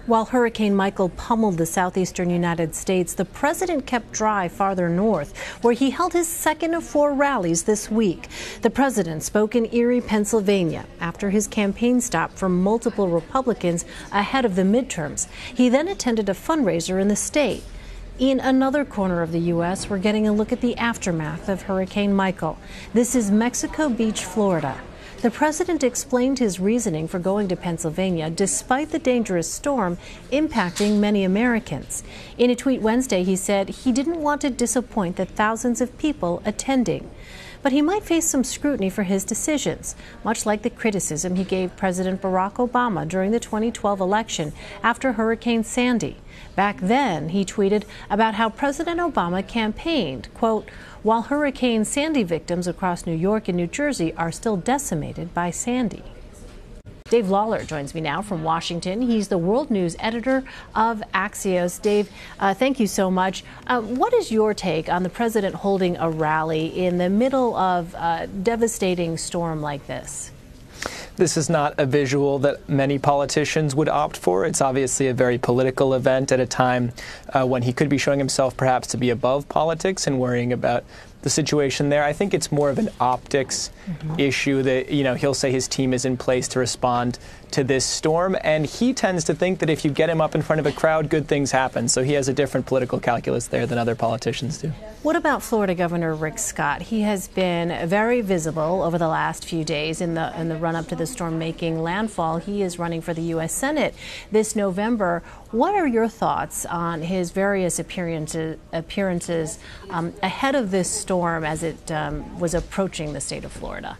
While Hurricane Michael pummeled the southeastern United States, the president kept dry farther north, where he held his second of 4 rallies this week. The president spoke in Erie, Pennsylvania, after his campaign stop for multiple Republicans ahead of the midterms. He then attended a fundraiser in the state. In another corner of the U.S., we're getting a look at the aftermath of Hurricane Michael. This is Mexico Beach, Florida. The president explained his reasoning for going to Pennsylvania despite the dangerous storm impacting many Americans. In a tweet Wednesday, he said he didn't want to disappoint the thousands of people attending. But he might face some scrutiny for his decisions, much like the criticism he gave President Barack Obama during the 2012 election after Hurricane Sandy. Back then, he tweeted about how President Obama campaigned, quote, while Hurricane Sandy victims across New York and New Jersey are still decimated by Sandy. Dave Lawler joins me now from Washington. He's the world news editor of Axios. Dave, thank you so much. What is your take on the president holding a rally in the middle of a devastating storm like this? This is not a visual that many politicians would opt for. It's obviously a very political event at a time when he could be showing himself perhaps to be above politics and worrying about the situation there. I think it's more of an optics issue that, he'll say his team is in place to respond to this storm. And he tends to think that if you get him up in front of a crowd, good things happen. So he has a different political calculus there than other politicians do. What about Florida Governor Rick Scott? He has been very visible over the last few days in the run-up to the storm making landfall. He is running for the U.S. Senate this November. What are your thoughts on his various appearances ahead of this storm as it was approaching the state of Florida?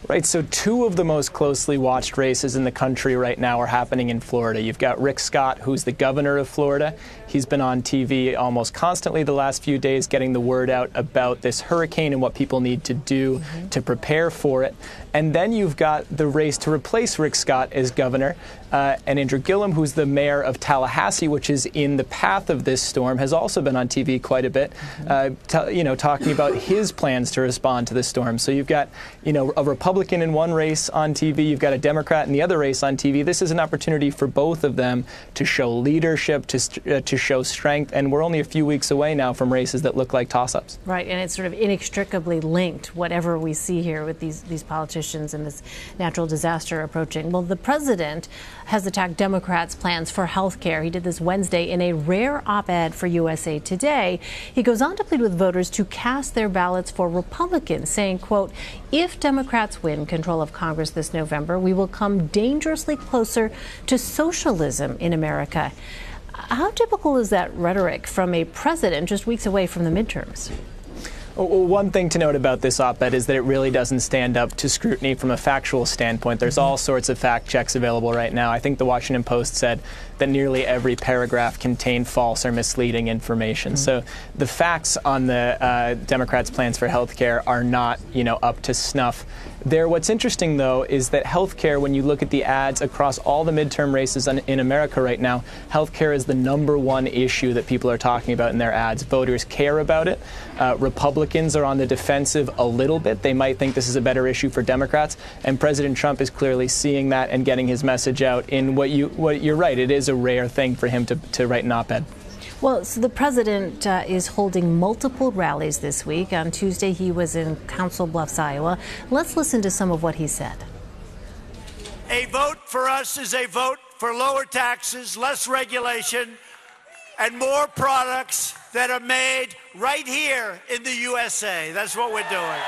Right, so 2 of the most closely watched races in the country right now are happening in Florida. You've got Rick Scott, who's the governor of Florida. He's been on TV almost constantly the last few days getting the word out about this hurricane and what people need to do to prepare for it. And then you've got the race to replace Rick Scott as governor. And Andrew Gillum, who's the mayor of Tallahassee, which is in the path of this storm, has also been on TV quite a bit, talking about his plans to respond to the storm. So you've got, a Republican in one race on TV, you've got a Democrat in the other race on TV. This is an opportunity for both of them to show leadership, to show strength, and we're only a few weeks away now from races that look like toss-ups. Right, and it's sort of inextricably linked, whatever we see here with these politicians and this natural disaster approaching. Well, the president has attacked Democrats' plans for health care. He did this Wednesday in a rare op-ed for USA Today. He goes on to plead with voters to cast their ballots for Republicans, saying, quote, if Democrats win control of Congress this November, we will come dangerously closer to socialism in America. How typical is that rhetoric from a president just weeks away from the midterms? Well, one thing to note about this op-ed is that it really doesn't stand up to scrutiny from a factual standpoint. There's all sorts of fact checks available right now. I think the Washington Post said that nearly every paragraph contained false or misleading information. So the facts on the Democrats' plans for health care are not, up to snuff. What's interesting, though, is that health care, when you look at the ads across all the midterm races in America right now, health care is the #1 issue that people are talking about in their ads. Voters care about it. Republicans are on the defensive a little bit. They might think this is a better issue for Democrats. And President Trump is clearly seeing that and getting his message out in what you're right. It is a rare thing for him to write an op-ed. Well, so the president is holding multiple rallies this week. On Tuesday, he was in Council Bluffs, Iowa. Let's listen to some of what he said. A vote for us is a vote for lower taxes, less regulation, and more products that are made right here in the USA. That's what we're doing.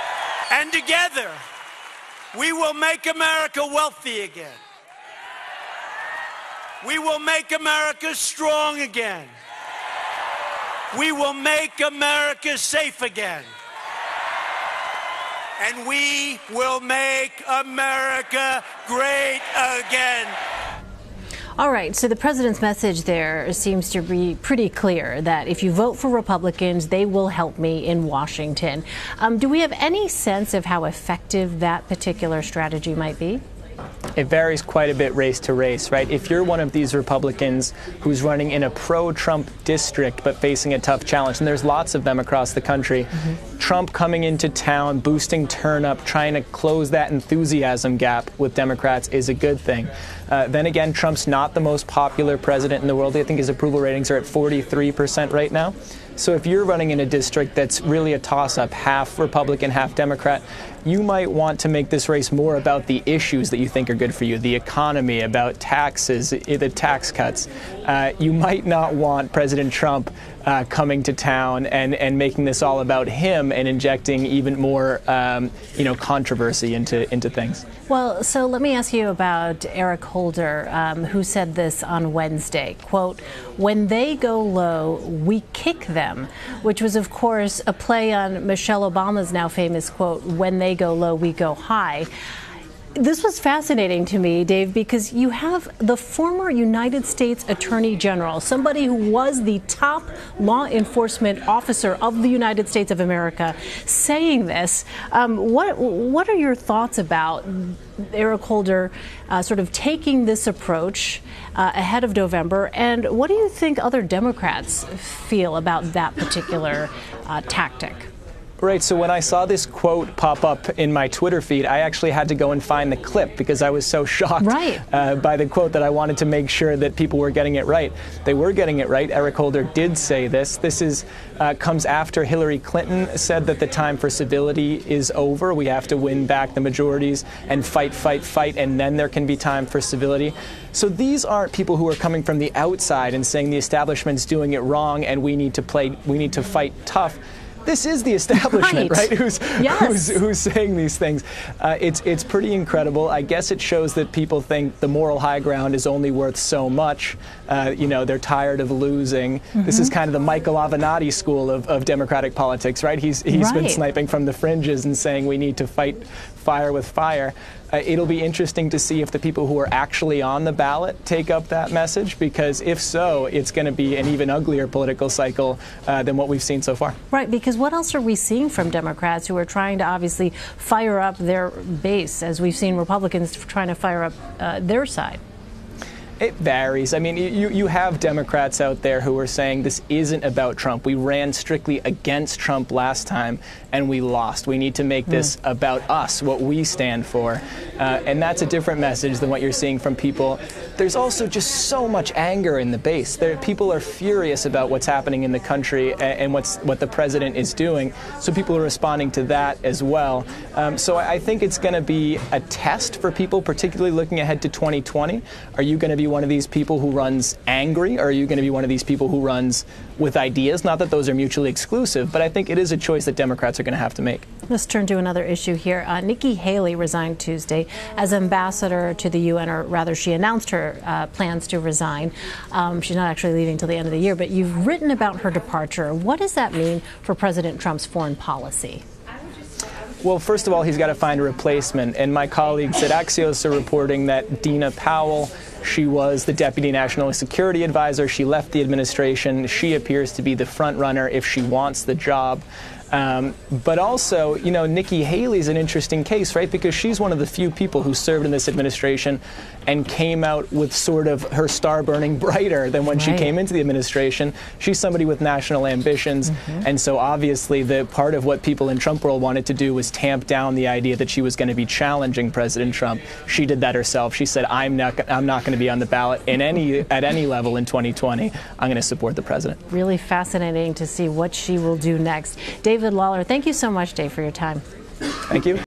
And together, we will make America wealthy again. We will make America strong again. We will make America safe again. And we will make America great again. All right, so the president's message there seems to be pretty clear that if you vote for Republicans, they will help me in Washington. Do we have any sense of how effective that particular strategy might be? it varies quite a bit race to race, right? If you're one of these Republicans who's running in a pro-Trump district but facing a tough challenge, and there's lots of them across the country, Trump coming into town, boosting turnout, trying to close that enthusiasm gap with Democrats is a good thing. Then again, Trump's not the most popular president in the world. I think his approval ratings are at 43% right now. So if you're running in a district that's really a toss-up, half Republican, half Democrat, you might want to make this race more about the issues that you think are good for you, the economy, about taxes, the tax cuts. You might not want President Trump coming to town and making this all about him and injecting even more, controversy into things. Well, so let me ask you about Eric Holder, who said this on Wednesday, quote, "When they go low, we kick them," which was, of course, a play on Michelle Obama's now famous quote, "When they go low, we go high." This was fascinating to me, Dave, because you have the former United States Attorney General, somebody who was the top law enforcement officer of the United States of America, saying this. What are your thoughts about Eric Holder sort of taking this approach ahead of November, and what do you think other Democrats feel about that particular tactic? Right, so when I saw this quote pop up in my Twitter feed, I actually had to go and find the clip because I was so shocked by the quote that I wanted to make sure that people were getting it right. They were getting it right. Eric Holder did say this. This comes after Hillary Clinton said that the time for civility is over. We have to win back the majorities and fight, fight, fight, and then there can be time for civility. So these aren't people who are coming from the outside and saying the establishment's doing it wrong and we need to fight tough. This is the establishment, right? Who's saying these things. It's pretty incredible. I guess it shows that people think the moral high ground is only worth so much. They're tired of losing. This is kind of the Michael Avenatti school of Democratic politics, right? He's been sniping from the fringes and saying we need to fight fire with fire. It'll be interesting to see if the people who are actually on the ballot take up that message, because if so, it's going to be an even uglier political cycle than what we've seen so far. Right, because what else are we seeing from Democrats who are trying to obviously fire up their base, as we've seen Republicans trying to fire up their side? It varies. I mean, you have Democrats out there who are saying this isn't about Trump. We ran strictly against Trump last time and we lost. We need to make this about us, what we stand for. And that's a different message than what you're seeing from people. There's also just so much anger in the base. People are furious about what's happening in the country and what the president is doing. So people are responding to that as well. So I think it's going to be a test for people, particularly looking ahead to 2020. Are you going to be one of these people who runs angry, or are you going to be one of these people who runs with ideas? Not that those are mutually exclusive, but I think it is a choice that Democrats are going to have to make. Let's turn to another issue here. Nikki Haley resigned Tuesday as ambassador to the UN, or rather she announced her plans to resign. She's not actually leaving until the end of the year, but you've written about her departure. What does that mean for President Trump's foreign policy? Well, first of all, he's got to find a replacement. And my colleagues at Axios are reporting that Dina Powell, she was the Deputy National Security Advisor. She left the administration. She appears to be the front runner if she wants the job. But also, Nikki Haley's an interesting case, right? Because she's one of the few people who served in this administration and came out with sort of her star burning brighter than when she came into the administration. She's somebody with national ambitions. And so obviously the part of what people in Trump world wanted to do was tamp down the idea that she was going to be challenging President Trump. She did that herself. She said, I'm not going to be on the ballot at any level in 2020. I'm going to support the president. Really fascinating to see what she will do next. David Lawler, thank you so much, Dave, for your time. Thank you.